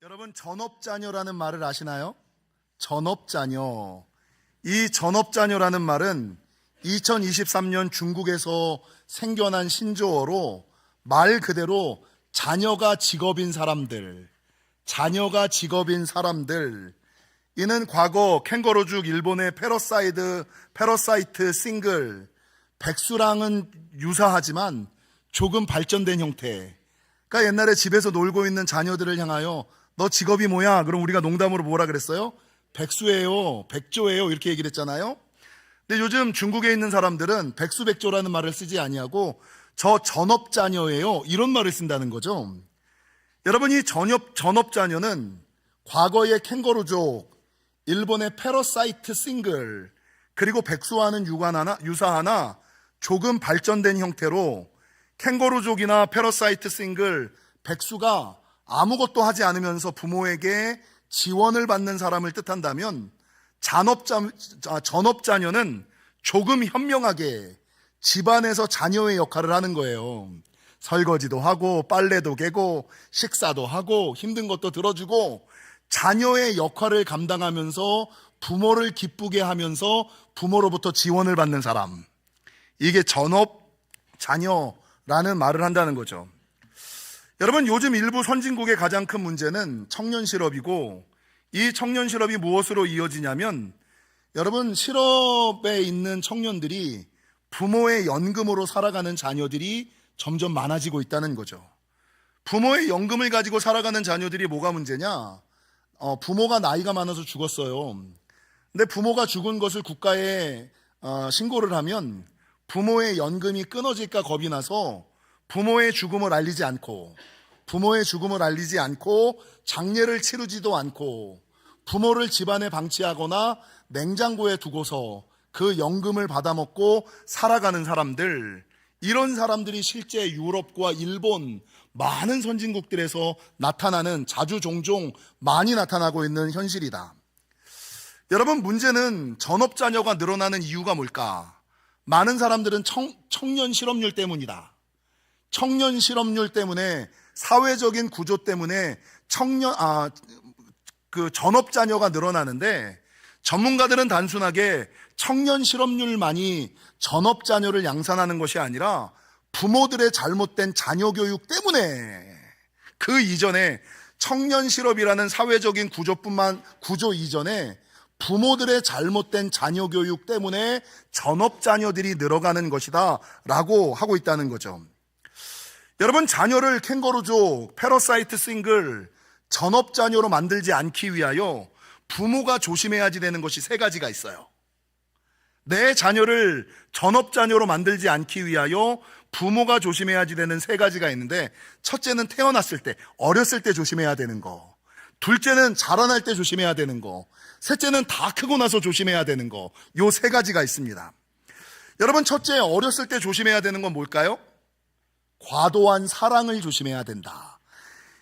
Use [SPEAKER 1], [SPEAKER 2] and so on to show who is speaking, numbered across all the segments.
[SPEAKER 1] 여러분, 전업자녀라는 말을 아시나요? 전업자녀. 이 전업자녀라는 말은 2023년 중국에서 생겨난 신조어로 말 그대로 자녀가 직업인 사람들, 이는 과거 캥거루족 일본의 패러사이트 싱글, 백수랑은 유사하지만 조금 발전된 형태. 그러니까 옛날에 집에서 놀고 있는 자녀들을 향하여 너 직업이 뭐야? 그럼 우리가 농담으로 뭐라 그랬어요? 백수예요, 백조예요, 이렇게 얘기를 했잖아요. 근데 요즘 중국에 있는 사람들은 백수백조라는 말을 쓰지 아니하고 저 전업자녀예요, 이런 말을 쓴다는 거죠. 여러분, 이 전업자녀는 과거의 캥거루족, 일본의 패러사이트 싱글, 그리고 백수와는 유사하나 조금 발전된 형태로 캥거루족이나 패러사이트 싱글, 백수가 아무것도 하지 않으면서 부모에게 지원을 받는 사람을 뜻한다면 전업자녀는 조금 현명하게 집안에서 자녀의 역할을 하는 거예요. 설거지도 하고 빨래도 개고 식사도 하고 힘든 것도 들어주고 자녀의 역할을 감당하면서 부모를 기쁘게 하면서 부모로부터 지원을 받는 사람, 이게 전업자녀라는 말을 한다는 거죠. 여러분, 요즘 일부 선진국의 가장 큰 문제는 청년 실업이고, 이 청년 실업이 무엇으로 이어지냐면, 여러분, 실업에 있는 청년들이 부모의 연금으로 살아가는 자녀들이 점점 많아지고 있다는 거죠. 부모의 연금을 가지고 살아가는 자녀들이 뭐가 문제냐? 부모가 나이가 많아서 죽었어요. 근데 부모가 죽은 것을 국가에 신고를 하면 부모의 연금이 끊어질까 겁이 나서 부모의 죽음을 알리지 않고 장례를 치르지도 않고 부모를 집안에 방치하거나 냉장고에 두고서 그 연금을 받아먹고 살아가는 사람들, 이런 사람들이 실제 유럽과 일본 많은 선진국들에서 자주 종종 많이 나타나고 있는 현실이다. 여러분, 문제는 전업자녀가 늘어나는 이유가 뭘까? 많은 사람들은 청년 실업률 때문이다. 청년 실업률 때문에, 사회적인 구조 때문에 전업자녀가 늘어나는데, 전문가들은 단순하게 청년 실업률만이 전업자녀를 양산하는 것이 아니라 부모들의 잘못된 자녀 교육 때문에, 그 이전에 청년 실업이라는 사회적인 구조 이전에 부모들의 잘못된 자녀 교육 때문에 전업자녀들이 늘어가는 것이다 라고 하고 있다는 거죠. 여러분, 자녀를 캥거루족, 패러사이트 싱글, 전업자녀로 만들지 않기 위하여 부모가 조심해야 되는 것이 세 가지가 있어요. 내 자녀를 전업자녀로 만들지 않기 위하여 부모가 조심해야 되는 세 가지가 있는데, 첫째는 태어났을 때, 어렸을 때 조심해야 되는 거, 둘째는 자라날 때 조심해야 되는 거, 셋째는 다 크고 나서 조심해야 되는 거, 요 세 가지가 있습니다. 여러분, 첫째, 어렸을 때 조심해야 되는 건 뭘까요? 과도한 사랑을 조심해야 된다.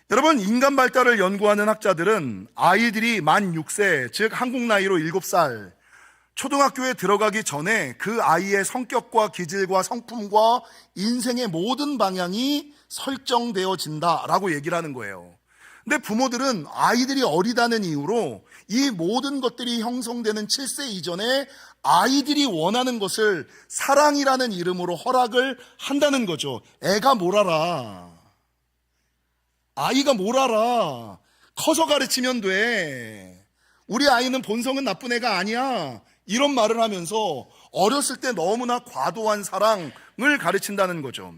[SPEAKER 1] 여러분, 인간 발달을 연구하는 학자들은 아이들이 만 6세, 즉 한국 나이로 7살, 초등학교에 들어가기 전에 그 아이의 성격과 기질과 성품과 인생의 모든 방향이 설정되어진다라고 얘기를 하는 거예요. 근데 부모들은 아이들이 어리다는 이유로 이 모든 것들이 형성되는 7세 이전에 아이들이 원하는 것을 사랑이라는 이름으로 허락을 한다는 거죠. 애가 뭘 알아? 아이가 뭘 알아? 커서 가르치면 돼. 우리 아이는 본성은 나쁜 애가 아니야, 이런 말을 하면서 어렸을 때 너무나 과도한 사랑을 가르친다는 거죠.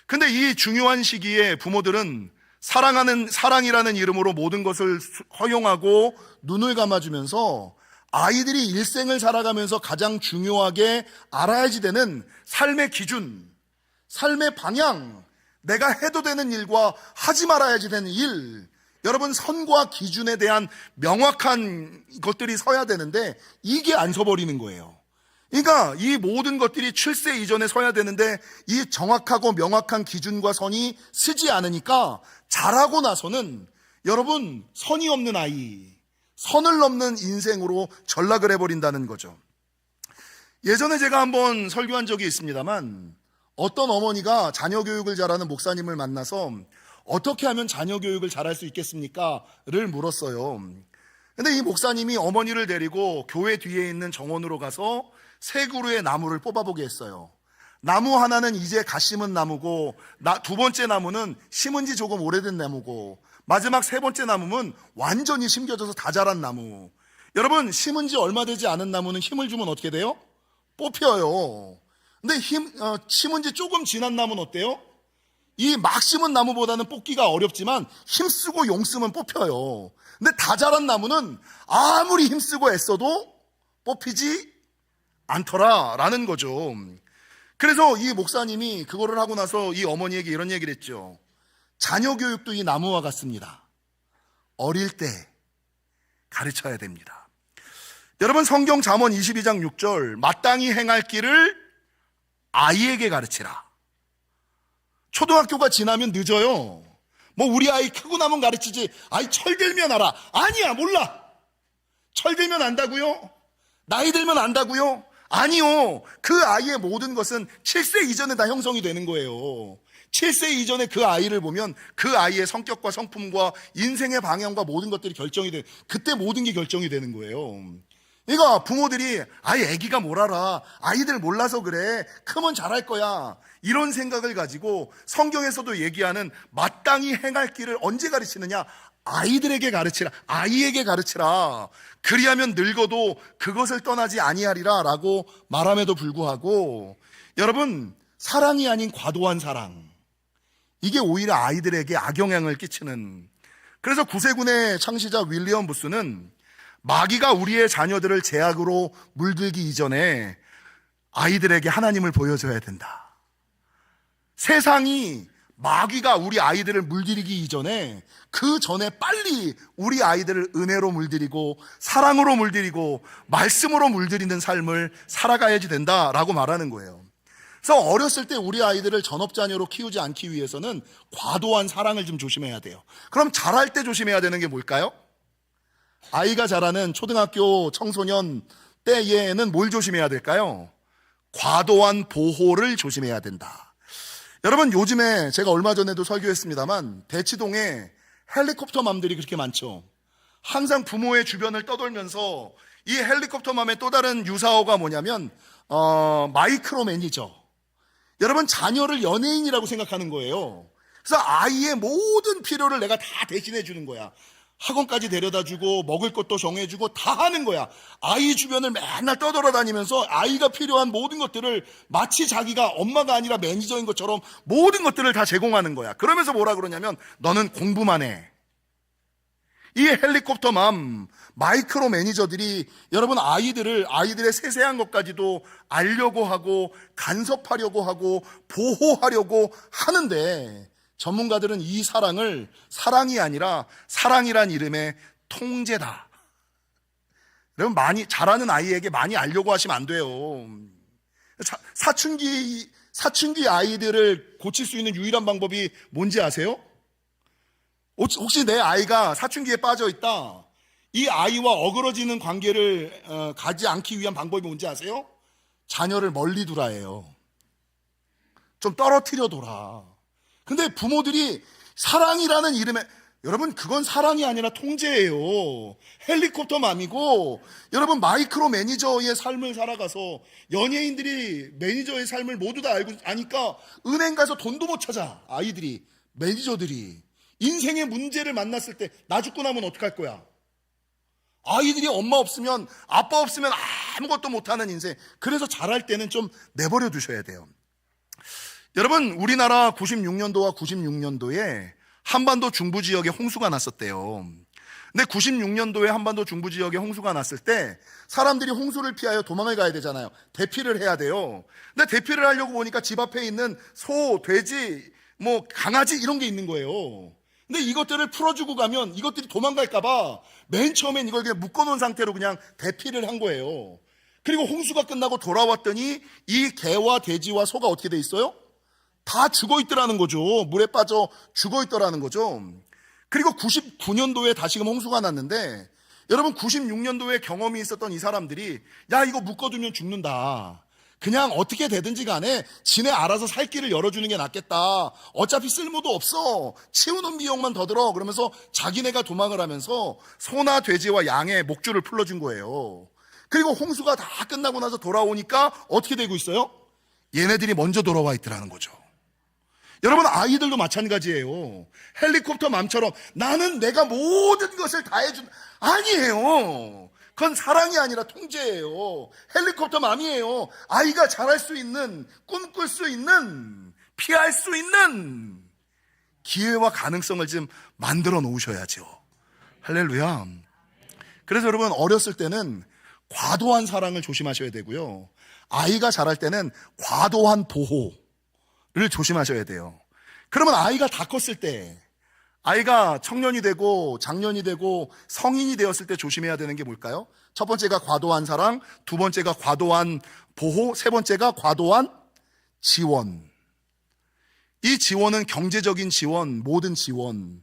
[SPEAKER 1] 근데 이 중요한 시기에 부모들은 사랑이라는 이름으로 모든 것을 허용하고 눈을 감아주면서 아이들이 일생을 살아가면서 가장 중요하게 알아야지 되는 삶의 기준, 삶의 방향, 내가 해도 되는 일과 하지 말아야지 되는 일, 여러분, 선과 기준에 대한 명확한 것들이 서야 되는데 이게 안 서버리는 거예요. 그러니까 이 모든 것들이 7세 이전에 서야 되는데 이 정확하고 명확한 기준과 선이 서지 않으니까 자라고 나서는 여러분, 선이 없는 아이, 선을 넘는 인생으로 전락을 해버린다는 거죠. 예전에 제가 한번 설교한 적이 있습니다만, 어떤 어머니가 자녀 교육을 잘하는 목사님을 만나서 어떻게 하면 자녀 교육을 잘할 수 있겠습니까? 를 물었어요. 근데 이 목사님이 어머니를 데리고 교회 뒤에 있는 정원으로 가서 세 그루의 나무를 뽑아보게 했어요. 나무 하나는 이제 갓 심은 나무고, 두 번째 나무는 심은 지 조금 오래된 나무고, 마지막 세 번째 나무는 완전히 심겨져서 다 자란 나무. 여러분, 심은 지 얼마 되지 않은 나무는 힘을 주면 어떻게 돼요? 뽑혀요. 근데 심은 지 조금 지난 나무는 어때요? 이 막 심은 나무보다는 뽑기가 어렵지만 힘쓰고 용쓰면 뽑혀요. 근데 다 자란 나무는 아무리 힘쓰고 애써도 뽑히지 않더라라는 거죠. 그래서 이 목사님이 그거를 하고 나서 이 어머니에게 이런 얘기를 했죠. 자녀 교육도 이 나무와 같습니다. 어릴 때 가르쳐야 됩니다. 여러분, 성경 잠언 22장 6절, 마땅히 행할 길을 아이에게 가르치라. 초등학교가 지나면 늦어요. 뭐 우리 아이 크고 나면 가르치지, 아이 철들면 알아. 아니야, 몰라. 철들면 안다고요? 나이 들면 안다고요? 아니요. 그 아이의 모든 것은 7세 이전에 다 형성이 되는 거예요. 7세 이전에 그 아이를 보면 그 아이의 성격과 성품과 인생의 방향과 모든 것들이 결정이 돼. 그때 모든 게 결정이 되는 거예요. 그러니까 부모들이 아이 애기가 뭘 알아, 아이들 몰라서 그래, 크면 잘할 거야, 이런 생각을 가지고 성경에서도 얘기하는 마땅히 행할 길을 언제 가르치느냐? 아이들에게 가르치라. 아이에게 가르치라. 그리하면 늙어도 그것을 떠나지 아니하리라 라고 말함에도 불구하고, 여러분, 사랑이 아닌 과도한 사랑, 이게 오히려 아이들에게 악영향을 끼치는. 그래서 구세군의 창시자 윌리엄 부스는 마귀가 우리의 자녀들을 죄악으로 물들기 이전에 아이들에게 하나님을 보여줘야 된다. 세상이 마귀가 우리 아이들을 물들이기 이전에 그 전에 빨리 우리 아이들을 은혜로 물들이고 사랑으로 물들이고 말씀으로 물들이는 삶을 살아가야지 된다라고 말하는 거예요. 그래서 어렸을 때 우리 아이들을 전업자녀로 키우지 않기 위해서는 과도한 사랑을 좀 조심해야 돼요. 그럼 자랄 때 조심해야 되는 게 뭘까요? 아이가 자라는 초등학교 청소년 때에는 뭘 조심해야 될까요? 과도한 보호를 조심해야 된다. 여러분, 요즘에 제가 얼마 전에도 설교했습니다만 대치동에 헬리콥터 맘들이 그렇게 많죠. 항상 부모의 주변을 떠돌면서 이 헬리콥터 맘의 또 다른 유사어가 뭐냐면 마이크로 매니저. 여러분, 자녀를 연예인이라고 생각하는 거예요. 그래서 아이의 모든 필요를 내가 다 대신해 주는 거야. 학원까지 데려다 주고 먹을 것도 정해주고 다 하는 거야. 아이 주변을 맨날 떠돌아다니면서 아이가 필요한 모든 것들을 마치 자기가 엄마가 아니라 매니저인 것처럼 모든 것들을 다 제공하는 거야. 그러면서 뭐라 그러냐면 너는 공부만 해. 이 헬리콥터맘 마이크로 매니저들이 여러분 아이들의 세세한 것까지도 알려고 하고 간섭하려고 하고 보호하려고 하는데, 전문가들은 이 사랑을 사랑이 아니라 사랑이란 이름의 통제다. 여러분, 많이 자라는 아이에게 많이 알려고 하시면 안 돼요. 사춘기 아이들을 고칠 수 있는 유일한 방법이 뭔지 아세요? 혹시 내 아이가 사춘기에 빠져 있다, 이 아이와 어그러지는 관계를 가지 않기 위한 방법이 뭔지 아세요? 자녀를 멀리 두라예요. 좀 떨어뜨려 둬라. 근데 부모들이 사랑이라는 이름에, 여러분, 그건 사랑이 아니라 통제예요. 헬리콥터 맘이고, 여러분, 마이크로 매니저의 삶을 살아가서 연예인들이 매니저의 삶을 모두 다 아니까 은행 가서 돈도 못 찾아. 아이들이, 매니저들이 인생의 문제를 만났을 때 나 죽고 나면 어떡할 거야? 아이들이 엄마 없으면, 아빠 없으면 아무것도 못하는 인생. 그래서 자랄 때는 좀 내버려 두셔야 돼요. 여러분, 우리나라 96년도와 96년도에 한반도 중부 지역에 홍수가 났었대요. 근데 96년도에 한반도 중부 지역에 홍수가 났을 때 사람들이 홍수를 피하여 도망을 가야 되잖아요. 대피를 해야 돼요. 근데 대피를 하려고 보니까 집 앞에 있는 소, 돼지, 뭐 강아지 이런 게 있는 거예요. 근데 이것들을 풀어주고 가면 이것들이 도망갈까봐 맨 처음엔 이걸 그냥 묶어놓은 상태로 그냥 대피를 한 거예요. 그리고 홍수가 끝나고 돌아왔더니 이 개와 돼지와 소가 어떻게 돼 있어요? 다 죽어 있더라는 거죠. 물에 빠져 죽어 있더라는 거죠. 그리고 99년도에 다시금 홍수가 났는데, 여러분, 96년도에 경험이 있었던 이 사람들이 야, 이거 묶어두면 죽는다. 그냥 어떻게 되든지 간에 지네 알아서 살 길을 열어주는 게 낫겠다. 어차피 쓸모도 없어. 치우는 비용만 더 들어. 그러면서 자기네가 도망을 하면서 소나 돼지와 양의 목줄을 풀러준 거예요. 그리고 홍수가 다 끝나고 나서 돌아오니까 어떻게 되고 있어요? 얘네들이 먼저 돌아와 있더라는 거죠. 여러분, 아이들도 마찬가지예요. 헬리콥터 맘처럼 나는 내가 모든 것을 다 해준, 아니에요. 그건 사랑이 아니라 통제예요. 헬리콥터 맘이에요. 아이가 잘할 수 있는, 꿈꿀 수 있는, 피할 수 있는 기회와 가능성을 좀 만들어 놓으셔야죠. 할렐루야. 그래서 여러분, 어렸을 때는 과도한 사랑을 조심하셔야 되고요. 아이가 자랄 때는 과도한 보호를 조심하셔야 돼요. 그러면 아이가 다 컸을 때, 아이가 청년이 되고 장년이 되고 성인이 되었을 때 조심해야 되는 게 뭘까요? 첫 번째가 과도한 사랑, 두 번째가 과도한 보호, 세 번째가 과도한 지원. 이 지원은 경제적인 지원, 모든 지원.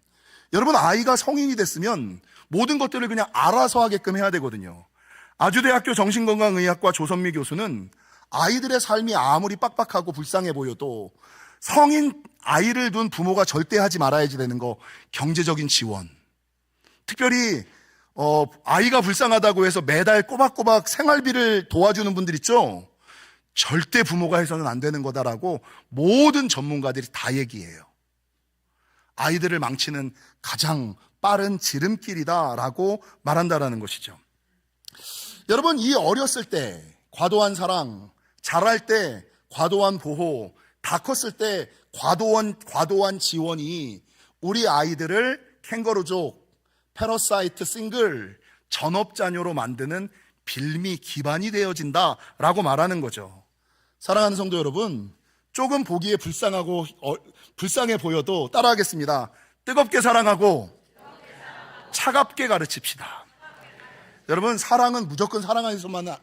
[SPEAKER 1] 여러분, 아이가 성인이 됐으면 모든 것들을 그냥 알아서 하게끔 해야 되거든요. 아주대학교 정신건강의학과 조선미 교수는 아이들의 삶이 아무리 빡빡하고 불쌍해 보여도 성인 아이를 둔 부모가 절대 하지 말아야지 되는 거, 경제적인 지원. 특별히 아이가 불쌍하다고 해서 매달 꼬박꼬박 생활비를 도와주는 분들 있죠? 절대 부모가 해서는 안 되는 거다라고 모든 전문가들이 다 얘기해요. 아이들을 망치는 가장 빠른 지름길이다라고 말한다라는 것이죠. 여러분, 이 어렸을 때 과도한 사랑, 자랄 때 과도한 보호, 다 컸을 때 과도한 지원이 우리 아이들을 캥거루족, 패러사이트, 싱글, 전업자녀로 만드는 빌미 기반이 되어진다라고 말하는 거죠. 사랑하는 성도 여러분, 조금 보기에 불쌍해 보여도 따라하겠습니다. 뜨겁게 사랑하고 차갑게 가르칩시다. 여러분, 사랑은 무조건 사랑하기서만,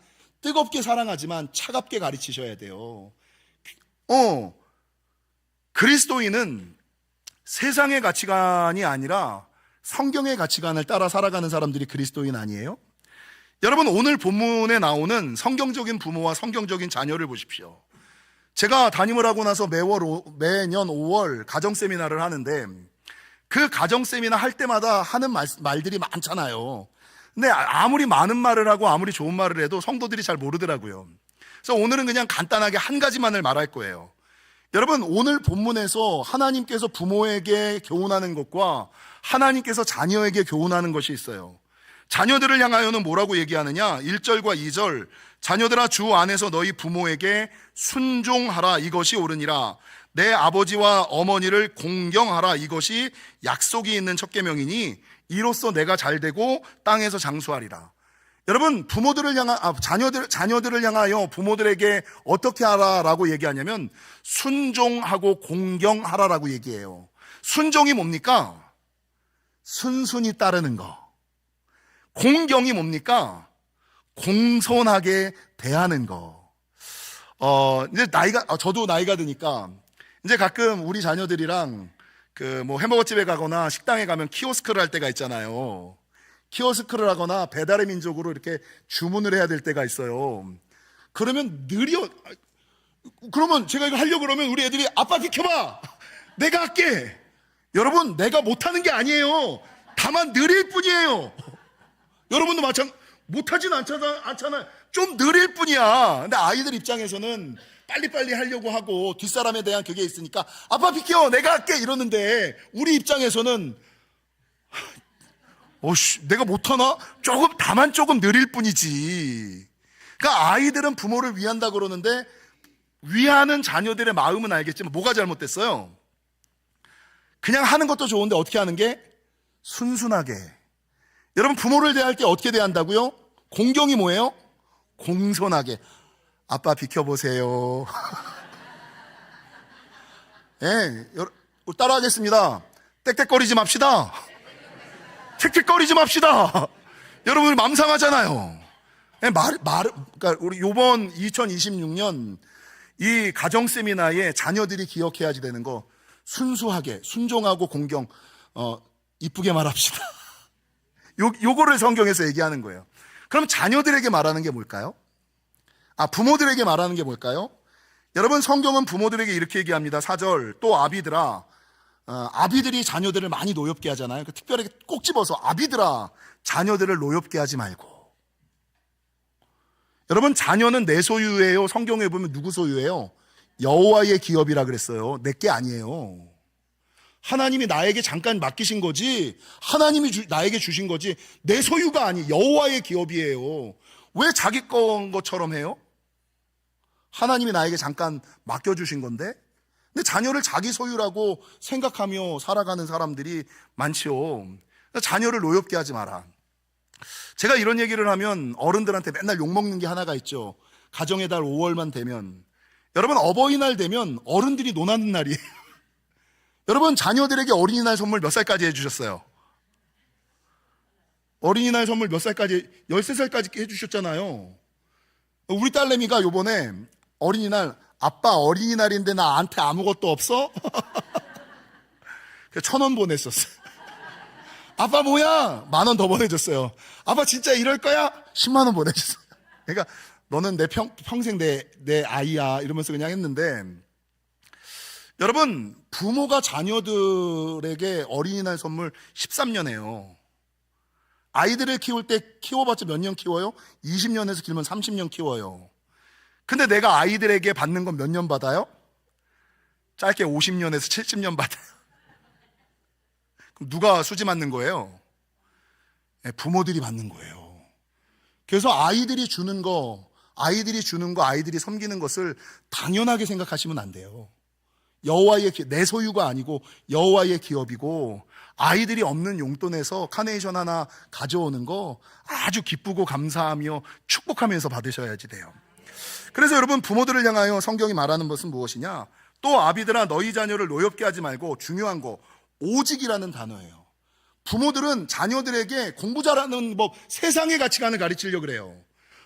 [SPEAKER 1] 뜨겁게 사랑하지만 차갑게 가르치셔야 돼요. 그리스도인은 세상의 가치관이 아니라 성경의 가치관을 따라 살아가는 사람들이 그리스도인 아니에요? 여러분, 오늘 본문에 나오는 성경적인 부모와 성경적인 자녀를 보십시오. 제가 담임을 하고 나서 매년 5월 가정 세미나를 하는데, 그 가정 세미나 할 때마다 하는 말들이 많잖아요. 근데 아무리 많은 말을 하고 아무리 좋은 말을 해도 성도들이 잘 모르더라고요. 그래서 오늘은 그냥 간단하게 한 가지만을 말할 거예요. 여러분, 오늘 본문에서 하나님께서 부모에게 교훈하는 것과 하나님께서 자녀에게 교훈하는 것이 있어요. 자녀들을 향하여는 뭐라고 얘기하느냐? 1절과 2절, 자녀들아 주 안에서 너희 부모에게 순종하라, 이것이 옳으니라. 내 아버지와 어머니를 공경하라, 이것이 약속이 있는 첫 계명이니 이로써 내가 잘되고 땅에서 장수하리라. 여러분, 자녀들을 향하여 부모들에게 어떻게 하라라고 얘기하냐면 순종하고 공경하라라고 얘기해요. 순종이 뭡니까? 순순히 따르는 거. 공경이 뭡니까? 공손하게 대하는 거. 이제 저도 나이가 드니까 이제 가끔 우리 자녀들이랑 햄버거집에 가거나 식당에 가면 키오스크를 할 때가 있잖아요. 키오스크를 하거나 배달의 민족으로 이렇게 주문을 해야 될 때가 있어요. 그러면 그러면 제가 이거 하려고 그러면 우리 애들이 아빠 비켜봐! 내가 할게! 여러분, 내가 못하는 게 아니에요. 다만 느릴 뿐이에요. 여러분도 못하진 않잖아요. 좀 느릴 뿐이야. 근데 아이들 입장에서는 빨리빨리 하려고 하고 뒷사람에 대한 그게 있으니까 아빠 비켜! 내가 할게! 이러는데 우리 입장에서는 내가 못하나? 다만 조금 느릴 뿐이지. 그러니까 아이들은 부모를 위한다 그러는데 위하는 자녀들의 마음은 알겠지만 뭐가 잘못됐어요? 그냥 하는 것도 좋은데 어떻게 하는 게? 순순하게. 여러분, 부모를 대할 때 어떻게 대한다고요? 공경이 뭐예요? 공손하게. 아빠 비켜보세요. 네, 따라하겠습니다. 땡땡거리지 맙시다. 틱틱거리지 맙시다. 여러분, 맘상하잖아요. 그러니까 우리 요번 2026년 이 가정 세미나에 자녀들이 기억해야지 되는 거, 순수하게, 순종하고 공경, 이쁘게 말합시다. 요거를 성경에서 얘기하는 거예요. 그럼 자녀들에게 말하는 게 뭘까요? 부모들에게 말하는 게 뭘까요? 여러분, 성경은 부모들에게 이렇게 얘기합니다. 4절, 또 아비들아, 아비들이 자녀들을 많이 노엽게 하잖아요. 특별하게 꼭 집어서 아비들아, 자녀들을 노엽게 하지 말고. 여러분, 자녀는 내 소유예요. 성경에 보면 누구 소유예요? 여호와의 기업이라 그랬어요. 내 게 아니에요. 하나님이 나에게 잠깐 맡기신 거지, 하나님이 나에게 주신 거지, 내 소유가 아니, 여호와의 기업이에요. 왜 자기 건 것처럼 해요? 하나님이 나에게 잠깐 맡겨주신 건데. 근데 자녀를 자기 소유라고 생각하며 살아가는 사람들이 많지요. 자녀를 노엽게 하지 마라. 제가 이런 얘기를 하면 어른들한테 맨날 욕먹는 게 하나가 있죠. 가정의 달 5월만 되면, 여러분, 어버이날 되면 어른들이 논하는 날이에요. 여러분, 자녀들에게 어린이날 선물 몇 살까지 해주셨어요? 어린이날 선물 몇 살까지? 13살까지 해주셨잖아요. 우리 딸내미가 요번에 어린이날, 아빠 어린이날인데 나한테 아무것도 없어? 1,000원 보냈었어요. 아빠 뭐야? 10,000원 더 보내줬어요. 아빠 진짜 이럴 거야? 10만 원 보내줬어요. 그러니까 너는 내 평생 내 아이야 이러면서 그냥 했는데, 여러분, 부모가 자녀들에게 어린이날 선물 13년이에요. 아이들을 키울 때 키워봤자 몇 년 키워요? 20년에서 길면 30년 키워요. 근데 내가 아이들에게 받는 건 몇 년 받아요? 짧게 50년에서 70년 받아요. 그럼 누가 수지 맞는 거예요? 부모들이 받는 거예요. 그래서 아이들이 주는 거, 아이들이 섬기는 것을 당연하게 생각하시면 안 돼요. 여호와의 내 소유가 아니고 여호와의 기업이고, 아이들이 없는 용돈에서 카네이션 하나 가져오는 거 아주 기쁘고 감사하며 축복하면서 받으셔야지 돼요. 그래서 여러분, 부모들을 향하여 성경이 말하는 것은 무엇이냐? 또 아비들아, 너희 자녀를 노엽게 하지 말고, 중요한 거 오직이라는 단어예요. 부모들은 자녀들에게 공부 잘하는 법, 세상의 가치관을 가르치려고 그래요.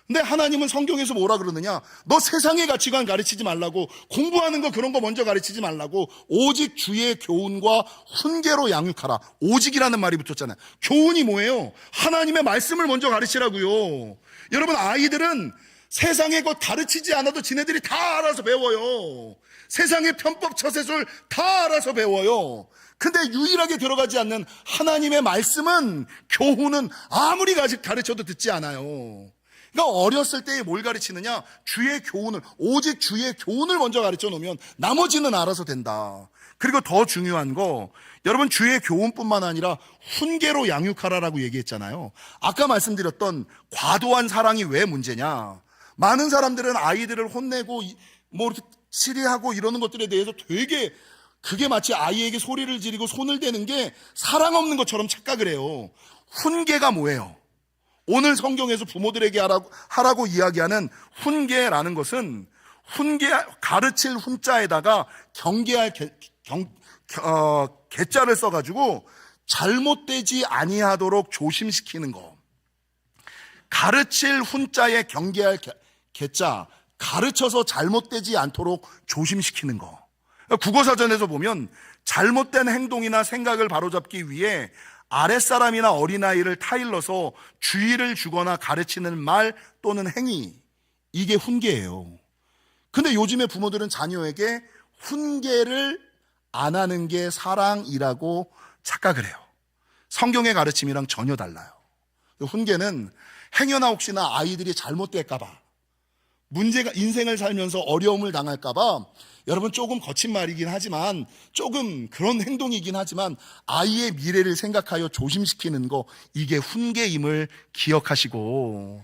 [SPEAKER 1] 근데 하나님은 성경에서 뭐라 그러느냐? 너 세상의 가치관 가르치지 말라고, 공부하는 거 그런 거 먼저 가르치지 말라고, 오직 주의 교훈과 훈계로 양육하라. 오직이라는 말이 붙었잖아요. 교훈이 뭐예요? 하나님의 말씀을 먼저 가르치라고요. 여러분, 아이들은 세상의 것 가르치지 않아도 지네들이 다 알아서 배워요. 세상의 편법 처세술 다 알아서 배워요. 근데 유일하게 들어가지 않는 하나님의 말씀은, 교훈은 아무리 가르쳐도 듣지 않아요. 그러니까 어렸을 때에 뭘 가르치느냐? 주의 교훈을, 오직 주의 교훈을 먼저 가르쳐 놓으면 나머지는 알아서 된다. 그리고 더 중요한 거, 여러분, 주의 교훈뿐만 아니라 훈계로 양육하라라고 얘기했잖아요. 아까 말씀드렸던 과도한 사랑이 왜 문제냐? 많은 사람들은 아이들을 혼내고 뭐 이렇게 치리하고 이러는 것들에 대해서 되게, 그게 마치 아이에게 소리를 지르고 손을 대는 게 사랑 없는 것처럼 착각을 해요. 훈계가 뭐예요? 오늘 성경에서 부모들에게 하라고 이야기하는 훈계라는 것은, 가르칠 훈자에다가 경계할 개자를 써가지고 잘못되지 아니하도록 조심시키는 거. 가르칠 훈자에 경계할 개자, 가르쳐서 잘못되지 않도록 조심시키는 거. 국어사전에서 보면 잘못된 행동이나 생각을 바로잡기 위해 아랫사람이나 어린아이를 타일러서 주의를 주거나 가르치는 말 또는 행위, 이게 훈계예요. 근데 요즘에 부모들은 자녀에게 훈계를 안 하는 게 사랑이라고 착각을 해요. 성경의 가르침이랑 전혀 달라요. 훈계는 행여나 혹시나 아이들이 잘못될까봐, 문제가, 인생을 살면서 어려움을 당할까봐, 여러분, 조금 거친 말이긴 하지만, 조금 그런 행동이긴 하지만, 아이의 미래를 생각하여 조심시키는 거, 이게 훈계임을 기억하시고,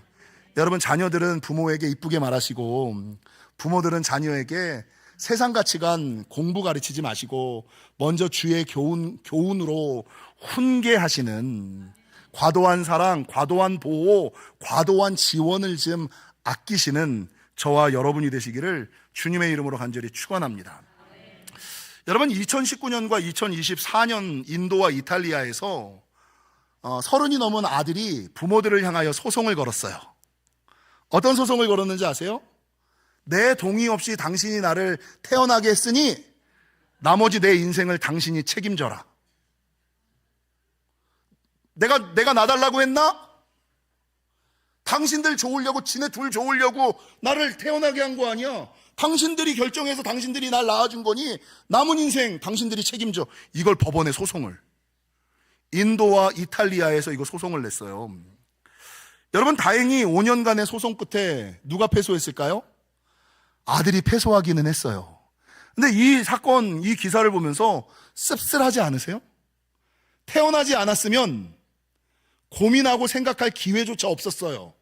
[SPEAKER 1] 여러분, 자녀들은 부모에게 이쁘게 말하시고, 부모들은 자녀에게 세상 가치관 공부 가르치지 마시고, 먼저 주의 교훈으로 훈계하시는, 과도한 사랑, 과도한 보호, 과도한 지원을 좀 아끼시는 저와 여러분이 되시기를 주님의 이름으로 간절히 축원합니다. 여러분, 2019년과 2024년 인도와 이탈리아에서 30이 넘은 아들이 부모들을 향하여 소송을 걸었어요. 어떤 소송을 걸었는지 아세요? 내 동의 없이 당신이 나를 태어나게 했으니 나머지 내 인생을 당신이 책임져라. 내가 나달라고 했나? 당신들 좋으려고, 지네 둘 좋으려고 나를 태어나게 한 거 아니야. 당신들이 결정해서 당신들이 날 낳아준 거니 남은 인생 당신들이 책임져. 이걸 법원에 소송을, 인도와 이탈리아에서 이거 소송을 냈어요. 여러분, 다행히 5년간의 소송 끝에 누가 패소했을까요? 아들이 패소하기는 했어요. 근데 이 사건, 이 기사를 보면서 씁쓸하지 않으세요? 태어나지 않았으면 고민하고 생각할 기회조차 없었어요.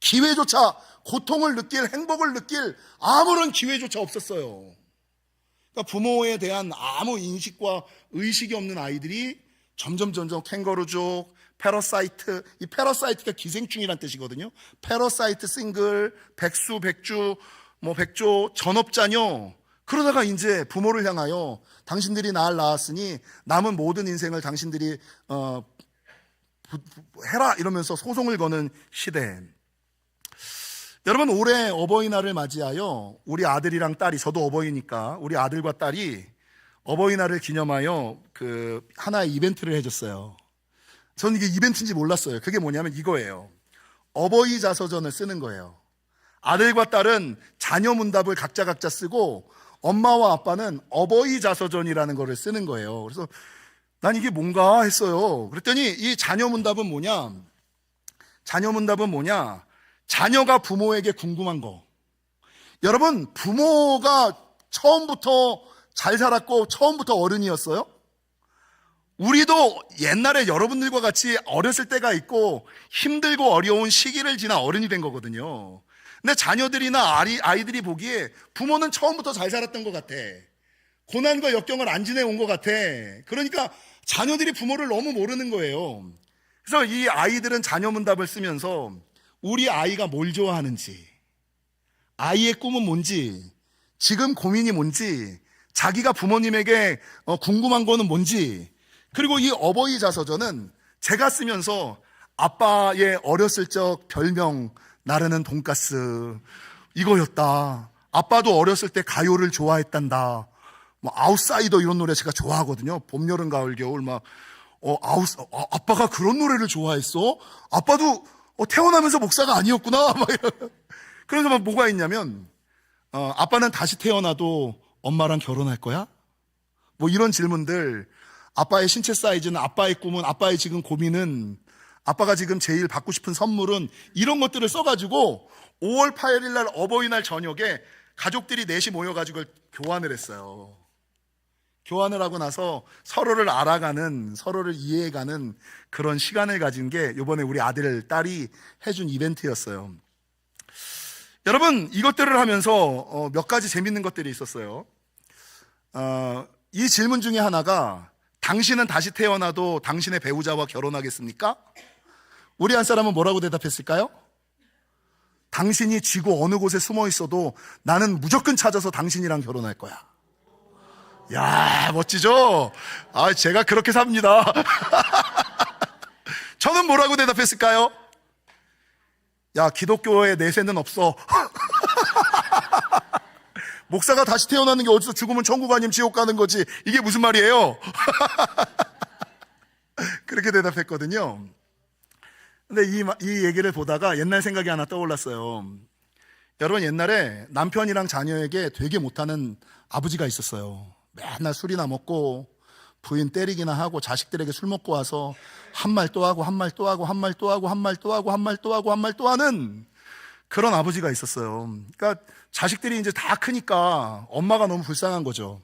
[SPEAKER 1] 기회조차, 고통을 느낄, 행복을 느낄 아무런 기회조차 없었어요. 그러니까 부모에 대한 아무 인식과 의식이 없는 아이들이 점점 캥거루족, 패러사이트, 이 패러사이트가 기생충이란 뜻이거든요. 패러사이트, 싱글, 백수, 백주, 백조, 전업자녀. 그러다가 이제 부모를 향하여 당신들이 날 낳았으니 남은 모든 인생을 당신들이 해라 이러면서 소송을 거는 시대. 여러분, 올해 어버이날을 맞이하여 우리 아들이랑 딸이, 저도 어버이니까 우리 아들과 딸이 어버이날을 기념하여 하나의 이벤트를 해줬어요. 저는 이게 이벤트인지 몰랐어요. 그게 뭐냐면 이거예요. 어버이 자서전을 쓰는 거예요. 아들과 딸은 자녀 문답을 각자 쓰고 엄마와 아빠는 어버이 자서전이라는 거를 쓰는 거예요. 그래서 난 이게 뭔가 했어요. 그랬더니 이 자녀 문답은 뭐냐? 자녀가 부모에게 궁금한 거. 여러분, 부모가 처음부터 잘 살았고 처음부터 어른이었어요? 우리도 옛날에 여러분들과 같이 어렸을 때가 있고 힘들고 어려운 시기를 지나 어른이 된 거거든요. 근데 자녀들이나 아이들이 보기에 부모는 처음부터 잘 살았던 것 같아. 고난과 역경을 안 지내온 것 같아. 그러니까 자녀들이 부모를 너무 모르는 거예요. 그래서 이 아이들은 자녀 문답을 쓰면서 우리 아이가 뭘 좋아하는지, 아이의 꿈은 뭔지, 지금 고민이 뭔지, 자기가 부모님에게 궁금한 거는 뭔지. 그리고 이 어버이 자서전은 제가 쓰면서 아빠의 어렸을 적 별명 나르는 돈가스 이거였다. 아빠도 어렸을 때 가요를 좋아했단다. 아웃사이더 이런 노래 제가 좋아하거든요. 봄, 여름, 가을, 겨울 아빠가 그런 노래를 좋아했어? 아빠도 태어나면서 목사가 아니었구나. 그래서 뭐가 있냐면 아빠는 다시 태어나도 엄마랑 결혼할 거야? 이런 질문들. 아빠의 신체 사이즈는, 아빠의 꿈은, 아빠의 지금 고민은, 아빠가 지금 제일 받고 싶은 선물은, 이런 것들을 써가지고 5월 8일 날 어버이날 저녁에 가족들이 넷이 모여가지고 교환을 했어요. 교환을 하고 나서 서로를 알아가는, 서로를 이해해가는 그런 시간을 가진 게 이번에 우리 아들, 딸이 해준 이벤트였어요. 여러분, 이것들을 하면서 몇 가지 재밌는 것들이 있었어요. 이 질문 중에 하나가, 당신은 다시 태어나도 당신의 배우자와 결혼하겠습니까? 우리 한 사람은 뭐라고 대답했을까요? 당신이 지구 어느 곳에 숨어 있어도 나는 무조건 찾아서 당신이랑 결혼할 거야. 야, 멋지죠? 제가 그렇게 삽니다. 저는 뭐라고 대답했을까요? 야, 기독교에 내세는 없어. 목사가 다시 태어나는 게 어디서, 죽으면 천국 아니면 지옥 가는 거지. 이게 무슨 말이에요? 그렇게 대답했거든요. 근데 이 얘기를 보다가 옛날 생각이 하나 떠올랐어요. 여러분, 옛날에 남편이랑 자녀에게 되게 못하는 아버지가 있었어요. 맨날 술이나 먹고 부인 때리기나 하고 자식들에게 술 먹고 와서 한 말 또 하고 한 말 또 하고 한 말 또 하고 한 말 또 하고 한 말 또 하고 한 말 또 하는 그런 아버지가 있었어요. 그러니까 자식들이 이제 다 크니까 엄마가 너무 불쌍한 거죠.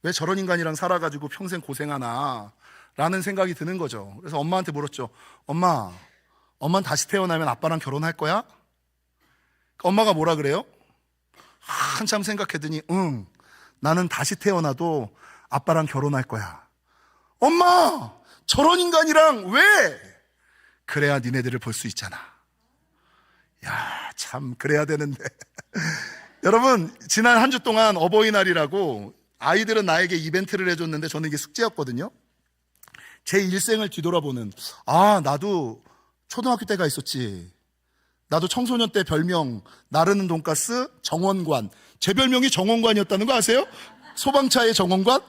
[SPEAKER 1] 왜 저런 인간이랑 살아가지고 평생 고생하나 라는 생각이 드는 거죠. 그래서 엄마한테 물었죠. 엄마는 다시 태어나면 아빠랑 결혼할 거야? 엄마가 뭐라 그래요? 한참 생각했더니 응, 나는 다시 태어나도 아빠랑 결혼할 거야. 엄마, 저런 인간이랑 왜? 그래야 니네들을 볼 수 있잖아. 야, 참 그래야 되는데. 여러분, 지난 한 주 동안 어버이날이라고 아이들은 나에게 이벤트를 해줬는데 저는 이게 숙제였거든요. 제 일생을 뒤돌아보는, 나도 초등학교 때가 있었지. 나도 청소년 때 별명 나르는 돈가스 정원관. 제 별명이 정원관이었다는 거 아세요? 소방차의 정원관?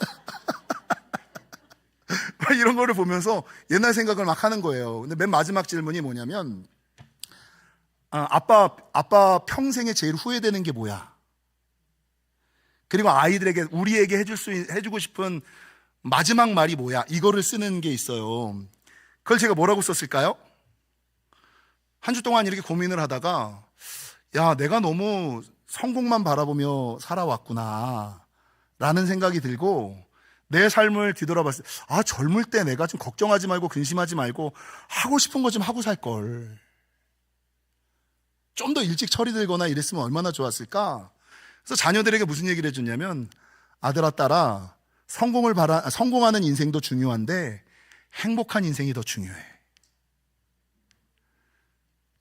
[SPEAKER 1] 이런 거를 보면서 옛날 생각을 막 하는 거예요. 근데 맨 마지막 질문이 뭐냐면, 아빠 평생에 제일 후회되는 게 뭐야? 그리고 아이들에게, 우리에게 해주고 싶은 마지막 말이 뭐야? 이거를 쓰는 게 있어요. 그걸 제가 뭐라고 썼을까요? 한 주 동안 이렇게 고민을 하다가, 야, 내가 너무 성공만 바라보며 살아왔구나 라는 생각이 들고, 내 삶을 뒤돌아봤을 때, 젊을 때 내가 좀 걱정하지 말고 근심하지 말고 하고 싶은 거 좀 하고 살 걸. 좀 더 일찍 철이 들거나 이랬으면 얼마나 좋았을까? 그래서 자녀들에게 무슨 얘기를 해줬냐면, 아들아, 딸아, 성공하는 인생도 중요한데 행복한 인생이 더 중요해.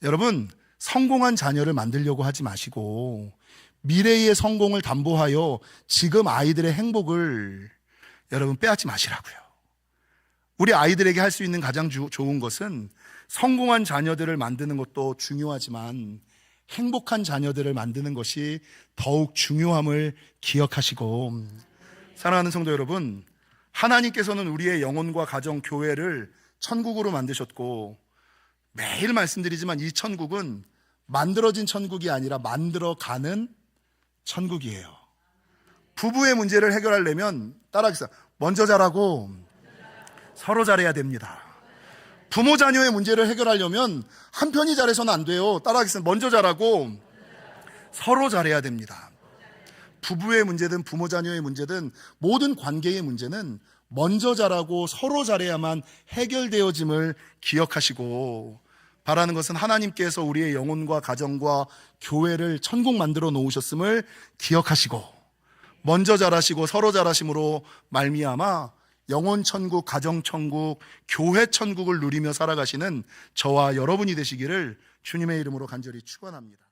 [SPEAKER 1] 여러분, 성공한 자녀를 만들려고 하지 마시고 미래의 성공을 담보하여 지금 아이들의 행복을 여러분 빼앗지 마시라고요. 우리 아이들에게 할 수 있는 가장 좋은 것은 성공한 자녀들을 만드는 것도 중요하지만 행복한 자녀들을 만드는 것이 더욱 중요함을 기억하시고, 사랑하는 성도 여러분, 하나님께서는 우리의 영혼과 가정, 교회를 천국으로 만드셨고, 매일 말씀드리지만 이 천국은 만들어진 천국이 아니라 만들어가는 천국이에요. 부부의 문제를 해결하려면 따라하겠습니다. 먼저 잘하고 서로 잘해야 됩니다. 부모 자녀의 문제를 해결하려면 한 편이 잘해서는 안 돼요. 따라하겠습니다. 먼저 잘하고 서로 잘해야 됩니다. 부부의 문제든 부모 자녀의 문제든 모든 관계의 문제는 먼저 잘하고 서로 잘해야만 해결되어짐을 기억하시고, 바라는 것은 하나님께서 우리의 영혼과 가정과 교회를 천국 만들어 놓으셨음을 기억하시고, 먼저 잘하시고 서로 잘하심으로 말미암아 영혼 천국, 가정 천국, 교회 천국을 누리며 살아가시는 저와 여러분이 되시기를 주님의 이름으로 간절히 축원합니다.